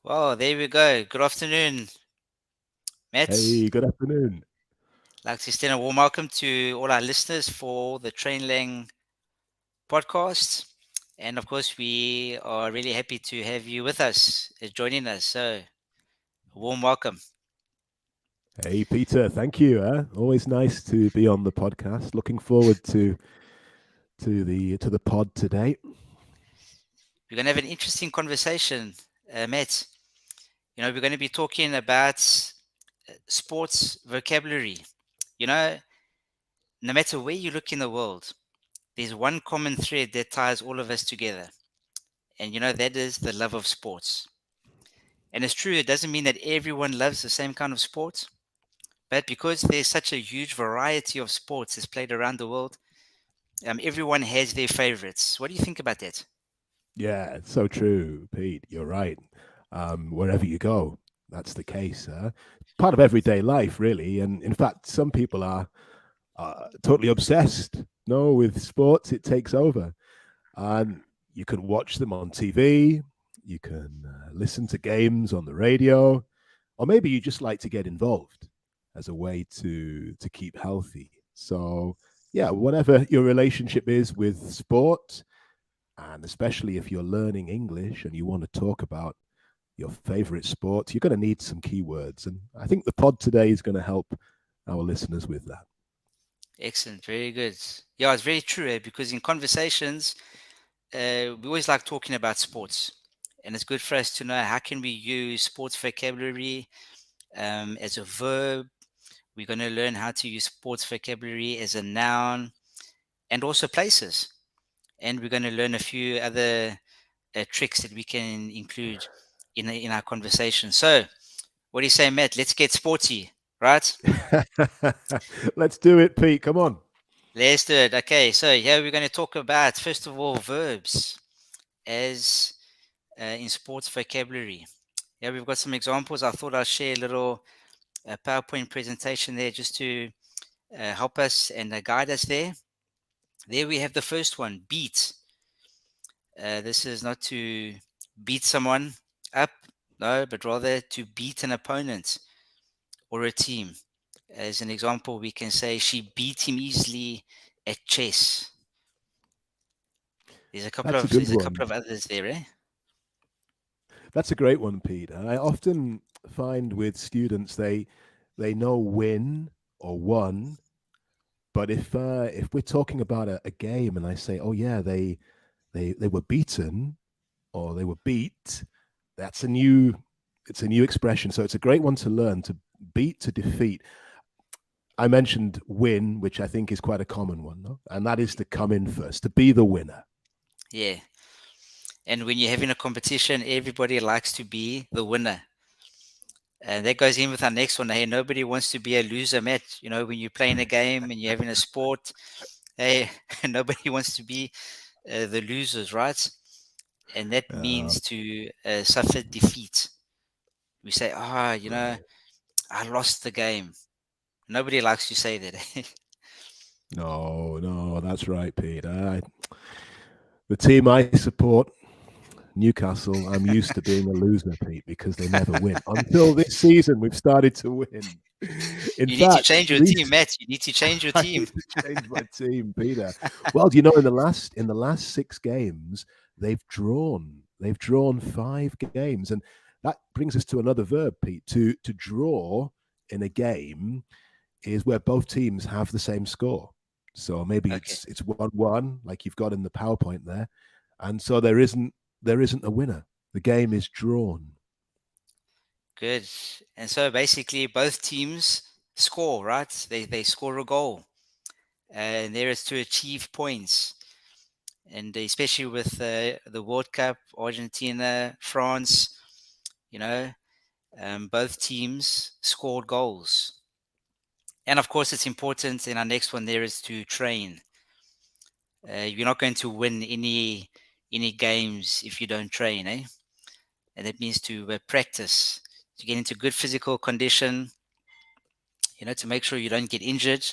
Well, there we go. Good afternoon, Matt. Hey, good afternoon. I'd like to extend a warm welcome to all our listeners for the Trainlang podcast. And of course, we are really happy to have you with us, joining us. So, a warm welcome. Hey, Peter. Thank you. Always nice to be on the podcast. Looking forward to the pod today. We're going to have an interesting conversation, Matt. We're going to be talking about sports vocabulary. You know, no matter where you look in the world, there's one common thread that ties all of us together. And that is the love of sports. And it's true, it doesn't mean that everyone loves the same kind of sport, but because there's such a huge variety of sports that's played around the world, everyone has their favorites. What do you think about that? Yeah, it's so true, Pete. You're right. Wherever you go, that's the case. Part of everyday life, really. And in fact, some people are totally obsessed. No, with sports, it takes over. And you can watch them on TV. You can listen to games on the radio, or maybe you just like to get involved as a way to keep healthy. So, yeah, whatever your relationship is with sport, and especially if you're learning English and you want to talk about your favorite sport, you're going to need some keywords. And I think the pod today is going to help our listeners with that. Excellent, very good. Yeah, it's very true, because in conversations, we always like talking about sports. And it's good for us to know how can we use sports vocabulary as a verb. We're going to learn how to use sports vocabulary as a noun and also places. And we're going to learn a few other tricks that we can include in our conversation. So, what do you say, Matt? Let's get sporty, right? Let's do it, Pete. Come on. Let's do it. Okay, so here we're going to talk about, first of all, verbs as in sports vocabulary. Yeah, we've got some examples. I thought I'll share a little PowerPoint presentation there just to help us and guide us there. There we have the first one, beat. This is not to beat someone up, no, but rather to beat an opponent or a team. As an example, we can say she beat him easily at chess. There's a couple That's a of good there's a couple one. of others there, eh? That's a great one, Pete. And I often find with students they know win or won, but if we're talking about a game and I say, oh yeah, they were beaten or they were beat, that's a new it's a new expression. So it's a great one to learn, to beat, to defeat. I mentioned win, which I think is quite a common one, no? And that is to come in first, to be the winner. Yeah. And when you're having a competition, everybody likes to be the winner. And that goes in with our next one. Hey, nobody wants to be a loser, Matt. When you're playing a game and you're having a sport, hey, nobody wants to be the losers, right? And that Uh, means to suffer defeat. We say, I lost the game. Nobody likes to say that. no, no, that's right, Pete. The team I support, Newcastle, I'm used to being a loser, Pete, because they never win. Until this season, we've started to win. In You need to fact, change your team, Matt. You need to change your I team. need to change my team, Peter. Well, in the last 6 games, They've drawn 5 games, and that brings us to another verb, Pete. To draw in a game is where both teams have the same score. So maybe Okay, it's 1-1, like you've got in the PowerPoint there, and so there isn't a winner. The game is drawn. good. And so basically, both teams score, right? They score a goal, and there is to achieve points. And especially with the World Cup, Argentina, France, you know, both teams scored goals. And of course, it's important. And our next one there is to train. You're not going to win any games if you don't train, eh? And that means to practice, to get into good physical condition, to make sure you don't get injured,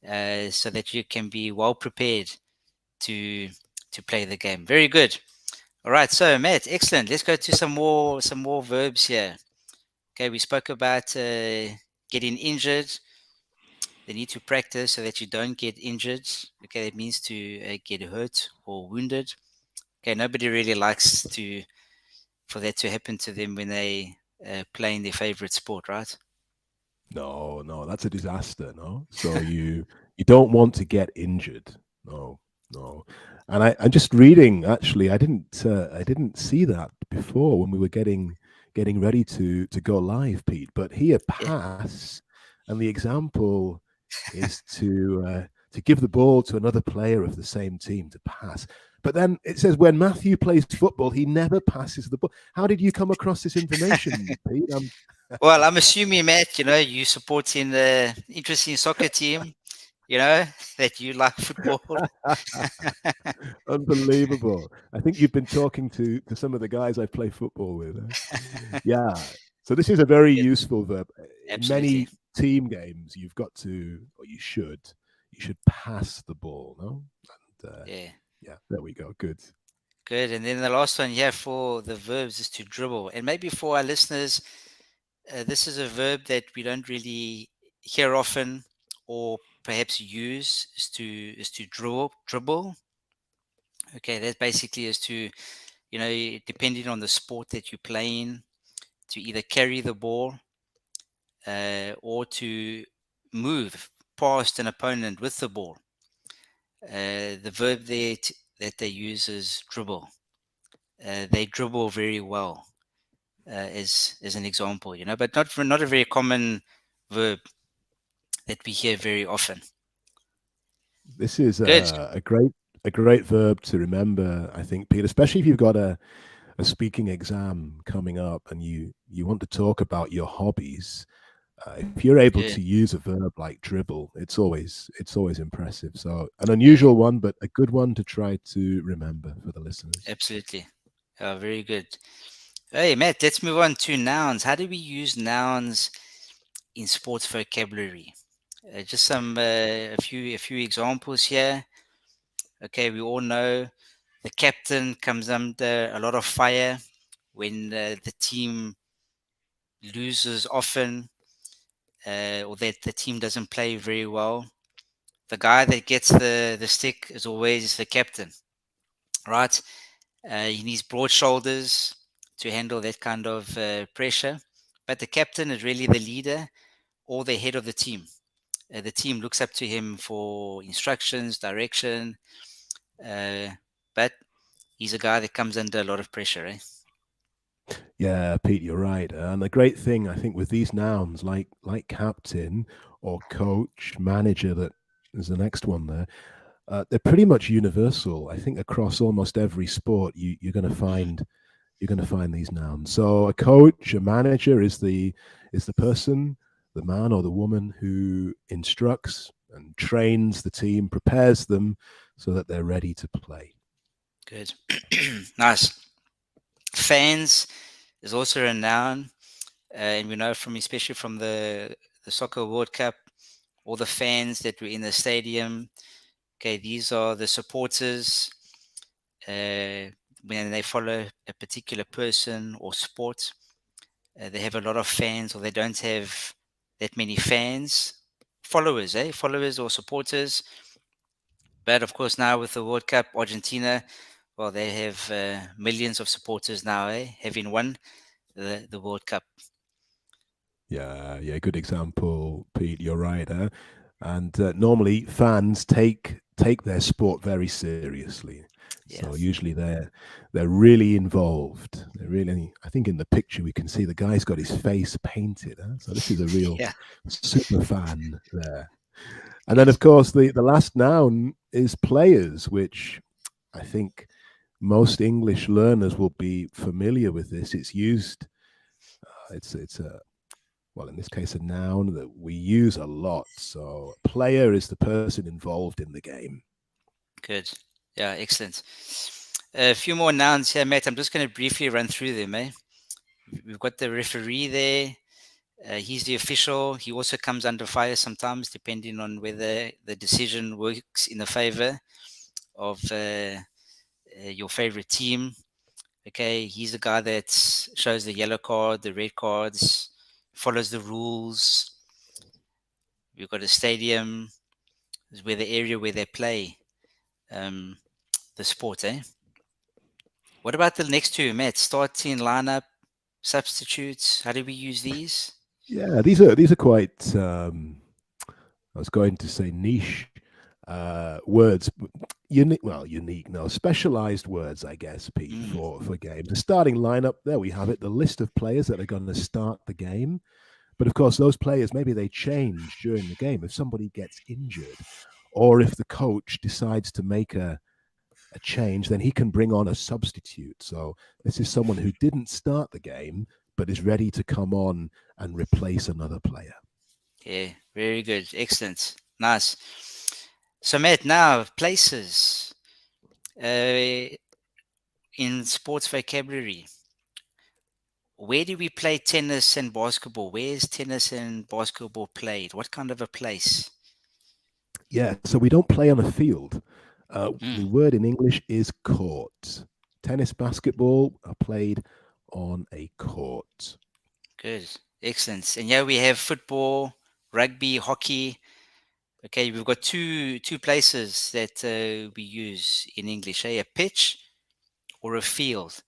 so that you can be well prepared to to play the game. Very good. All right, so Matt, excellent. Let's go to some more verbs here. Okay, we spoke about getting injured. They need to practice so that you don't get injured. Okay, that means to get hurt or wounded. Okay, nobody really likes to for that to happen to them when they play in their favorite sport, right? No, no, that's a disaster. No, so you don't want to get injured. No, no. And I'm just reading. Actually, I didn't see that before when we were getting ready to go live, Pete. But here, Yeah. pass, and the example is to give the ball to another player of the same team to pass. But then it says when Matthew plays football, he never passes the ball. How did you come across this information, Pete? Well, I'm assuming, Matt, you supporting the interesting soccer team, that you like football. Unbelievable. I think you've been talking to some of the guys I play football with. Yeah. So this is a very Yes, useful verb. In absolutely. many team games, you've got to, or you should pass the ball, no? And Yeah, yeah, there we go. Good. good. And then the last one, yeah, for the verbs is to dribble. And maybe for our listeners, this is a verb that we don't really hear often or perhaps use is to dribble. Okay, that basically is to, depending on the sport that you're playing, to either carry the ball or to move past an opponent with the ball. The verb there that they use is dribble. They dribble very well, as an example, but not a very common verb that we hear very often. This is Good. a great verb to remember, I think, Pete, especially if you've got a speaking exam coming up and you want to talk about your hobbies. If you're able to Good. use a verb like dribble, it's always impressive. So an Yeah, unusual one, but a good one to try to remember for the listeners. absolutely. Very good. Hey, Matt, let's move on to nouns. How do we use nouns in sports vocabulary? Just a few examples here. Okay, we all know the captain comes under a lot of fire when the team loses often, or that the team doesn't play very well. The guy that gets the stick is always the captain, right? He needs broad shoulders to handle that kind of pressure. But the captain is really the leader or the head of the team. The team looks up to him for instructions, direction, uh, but he's a guy that comes under a lot of pressure, eh? Yeah, Pete, you're right. And the great thing I think with these nouns, like captain or coach, manager, that is the next one there. They're pretty much universal. I think across almost every sport, Mm, you're going to find these nouns. So a coach, a manager is the person, the man or the woman who instructs and trains the team, prepares them so that they're ready to play. good. Nice. Fans is also a noun, and we know from especially from the soccer World Cup, all the fans that were in the stadium. Okay, these are the supporters. Uh, when they follow a particular person or sport, they have a lot of fans, or they don't have that many fans, followers, followers or supporters. But of course, now with the World Cup, Argentina, well, they have millions of supporters now, having won the World Cup. Yeah, yeah, good example, Pete. You're right. And normally fans take their sport very seriously. So Yeah, usually they're really involved. They're really. I think in the picture we can see the guy's got his face painted. So this is a real yeah, super fan there. And then good, of course the last noun is players, which I think most English learners will be familiar with this. It's used. It's a well, in this case, a noun that we use a lot. So, player is the person involved in the game. good. Yeah, excellent. A few more nouns here, Matt. I'm just going to briefly run through them, eh? We've got the referee there. He's the official. He also comes under fire sometimes, depending on whether the decision works in the favor of your favorite team. Okay, he's the guy that shows the yellow card, the red cards, follows the rules. We've got a stadium, is where the area where they play um, the sport, eh? What about the next two, Matt? Starting lineup, substitutes. How do we use these? Yeah, these are quite. I was going to say niche words, unique. Well, unique, no, specialized words, I guess, Pete, Mm, for games. The starting lineup. There we have it. The list of players that are going to start the game. But of course, those players maybe they change during the game if somebody gets injured, or if the coach decides to make a change, then he can bring on a substitute. So this is someone who didn't start the game but is ready to come on and replace another player. yeah, very good. Excellent. Nice. So, Matt, now places in sports vocabulary. Where do we play tennis and basketball? Where is tennis and basketball played? What kind of a place? Yeah, so we don't play on a field. The Mm, word in English is court. Tennis, basketball are played on a court. good. Excellent. And here we have football, rugby, hockey. Okay, we've got two places that we use in English, a pitch or a field.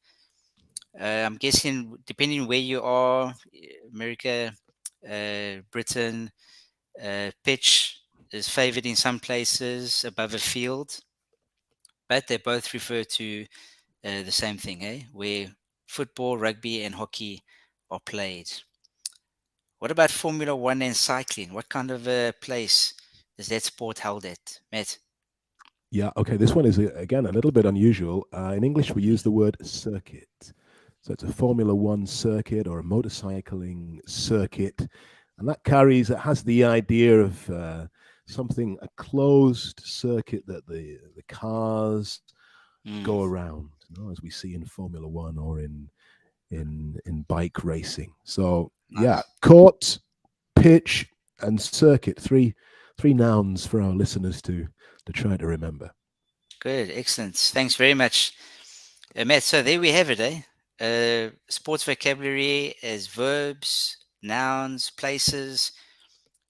I'm guessing depending where you are, America, Britain, pitch is favored in some places above a field, but they both refer to the same thing, eh? Where football, rugby, and hockey are played. What about Formula One and cycling? What kind of a place is that sport held at, Matt? Yeah, okay, this one is again a little bit unusual. In English, we use the word circuit. So it's a Formula One circuit or a motorcycling circuit. And that carries, it has the idea of something, a closed circuit that the cars Mm, go around, you know, as we see in Formula One or in bike racing. So yeah, nice. court, pitch, and circuit. Three nouns for our listeners to try to remember. Good, excellent. Thanks very much, Matt. So there we have it, eh? Sports vocabulary as verbs, nouns, places,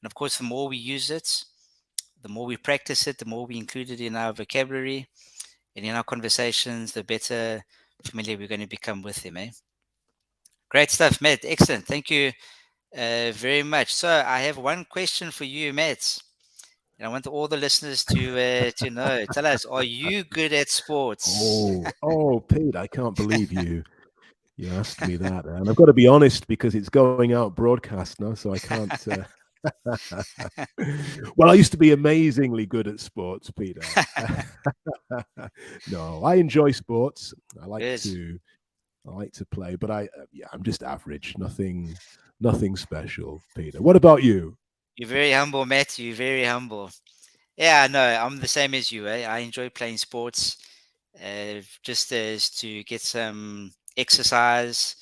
and of course, the more we use it, the more we practice it, the more we include it in our vocabulary and in our conversations, the better familiar we're going to become with them, eh? Great stuff, Matt. Excellent. Thank you very much. So I have one question for you, Matt. And I want all the listeners to know. Tell us, are you good at sports? Oh, Pete, I can't believe you asked me that, and I've got to be honest because it's going out broadcast now, so I can't. Well, I used to be amazingly good at sports, Peter. No, I enjoy sports. I like Good. to I like to play, but yeah, I'm just average. Nothing special, Peter. What about you? You're very humble, Matt. You're very humble. Yeah, no, I'm the same as you. I enjoy playing sports, just as to get some exercise,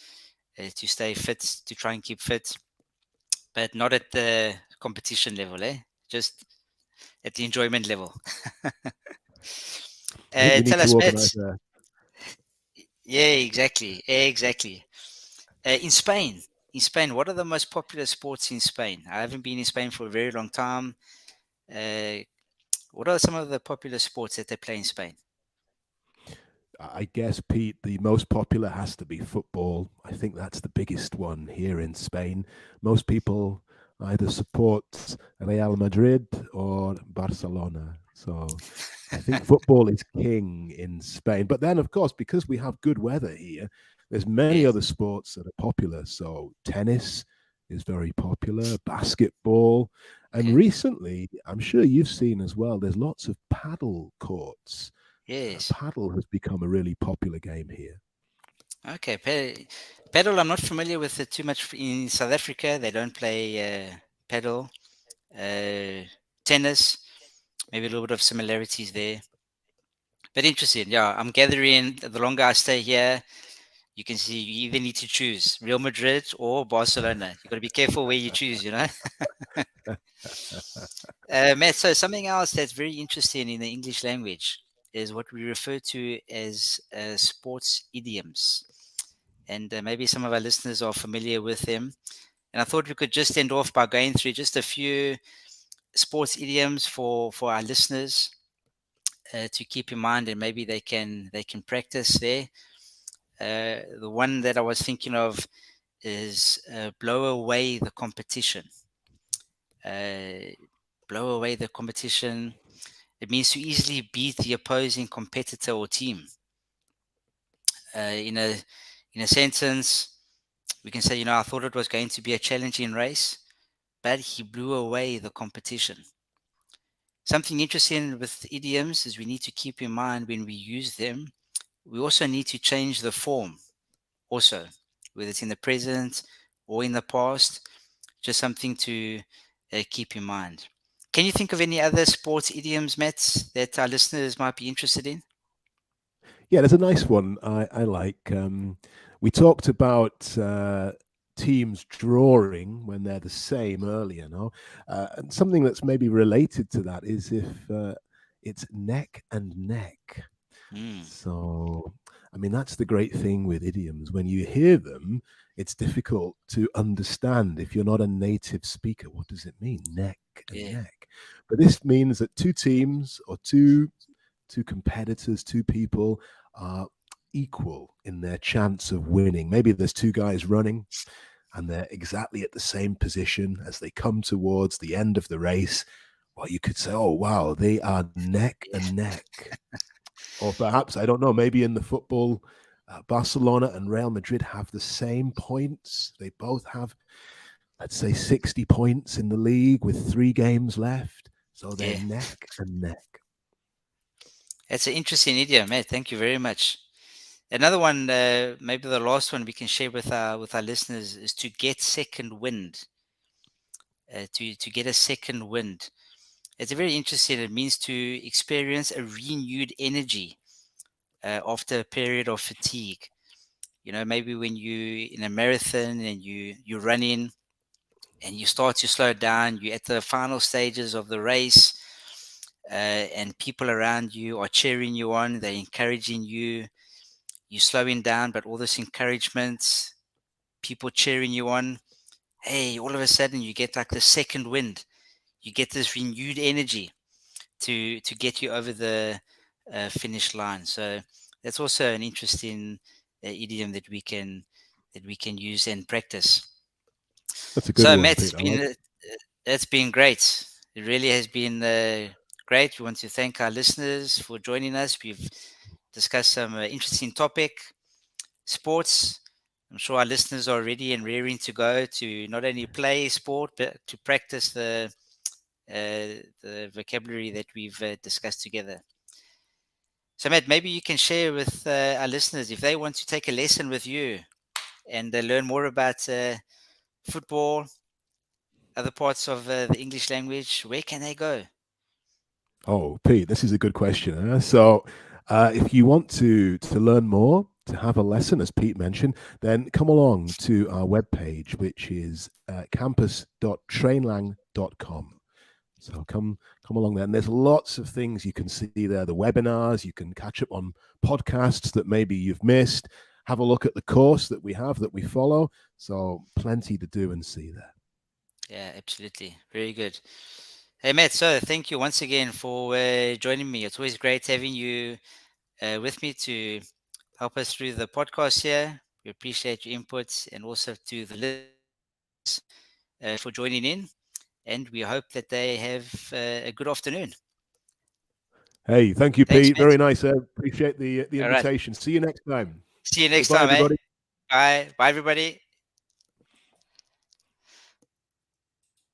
to stay fit, to try and keep fit, but not at the competition level, eh? Just at the enjoyment level. I think we need Tell to us, Matt. organize a. Yeah, exactly, exactly. In Spain, what are the most popular sports in Spain? I haven't been in Spain for a very long time. Uh, what are some of the popular sports that they play in Spain? I guess, Pete, the most popular has to be football. I think that's the biggest one here in Spain. Most people either support Real Madrid or Barcelona. So I think football is king in Spain. But then, of course, because we have good weather here, there's many Yes. other sports that are popular. So tennis is very popular, basketball. And Okay. recently, I'm sure you've seen as well, there's lots of paddle courts. Yes. Paddle has become a really popular game here. Okay. Paddle. I'm not familiar with it too much in South Africa. They don't play paddle. Uh, tennis. Maybe a little bit of similarities there. But interesting. Yeah, I'm gathering. The longer I stay here, you can see you either need to choose Real Madrid or Barcelona. You've got to be careful where you choose. Matt. So something else that's very interesting in the English language. is what we refer to as sports idioms. And maybe some of our listeners are familiar with them. And I thought we could just end off by going through just a few sports idioms for our listeners to keep in mind, and maybe they can practice there. The one that I was thinking of is blow away the competition. Uh, blow away the competition. It means to easily beat the opposing competitor or team. In a sentence, we can say, I thought it was going to be a challenging race, but he blew away the competition. Something interesting with idioms is we need to keep in mind when we use them, we also need to change the form, also, whether it's in the present or in the past, just something to keep in mind. Can you think of any other sports idioms, Matt, that our listeners might be interested in? Yeah, there's a nice one I like. We talked about teams drawing when they're the same earlier, no? And something that's maybe related to that is if it's neck and neck. Mm, So, I mean, that's the great thing with idioms. When you hear them, it's difficult to understand if you're not a native speaker. What does it mean, neck and yeah, neck? But this means that two teams or two competitors, two people are equal in their chance of winning. Maybe there's two guys running and they're exactly at the same position as they come towards the end of the race. Well, you could say, oh, wow, they are neck and yeah, neck. Or perhaps, I don't know, maybe in the football, Barcelona and Real Madrid have the same points. They both have, let's say, 60 points in the league with 3 games left. So they're yeah. neck and neck. That's an interesting idiom, Matt. Thank you very much. Another one, maybe the last one we can share with our listeners is to get second wind. To get a second wind. It's very interesting. It means to experience a renewed energy after a period of fatigue. Maybe when you in a marathon and you're running and you start to slow down, you're at the final stages of the race, and people around you are cheering you on, they're encouraging you. You're slowing down, but all this encouragement, people cheering you on. Hey, all of a sudden you get like the second wind. You get this renewed energy to get you over the finish line. So that's also an interesting idiom that we can use and practice. That's a good So one, Matt, Pete. I like. it's been great. It really has been great. We want to thank our listeners for joining us. We've discussed some interesting topic, sports. I'm sure our listeners are ready and raring to go to not only play sport but to practice the vocabulary that we've discussed together. So, Matt, maybe you can share with our listeners if they want to take a lesson with you and learn more about football, other parts of the English language, where can they go? Oh, Pete, this is a good question. So, if you want to learn more, to have a lesson, as Pete mentioned, then come along to our webpage, which is campus.trainlang.com. So come along there, and there's lots of things you can see there. The webinars, you can catch up on podcasts that maybe you've missed. Have a look at the course that we have that we follow. So plenty to do and see there. Yeah, absolutely. Very good. Hey, Matt, so thank you once again for joining me. It's always great having you with me to help us through the podcast here. We appreciate your inputs, and also to the listeners for joining in. And we hope that they have a good afternoon. Hey, thank you, Thanks, Pete. Matt. Very nice. Appreciate the All right. invitation. See you next time. See you next Goodbye, time, eh? everybody. Bye. Bye, everybody.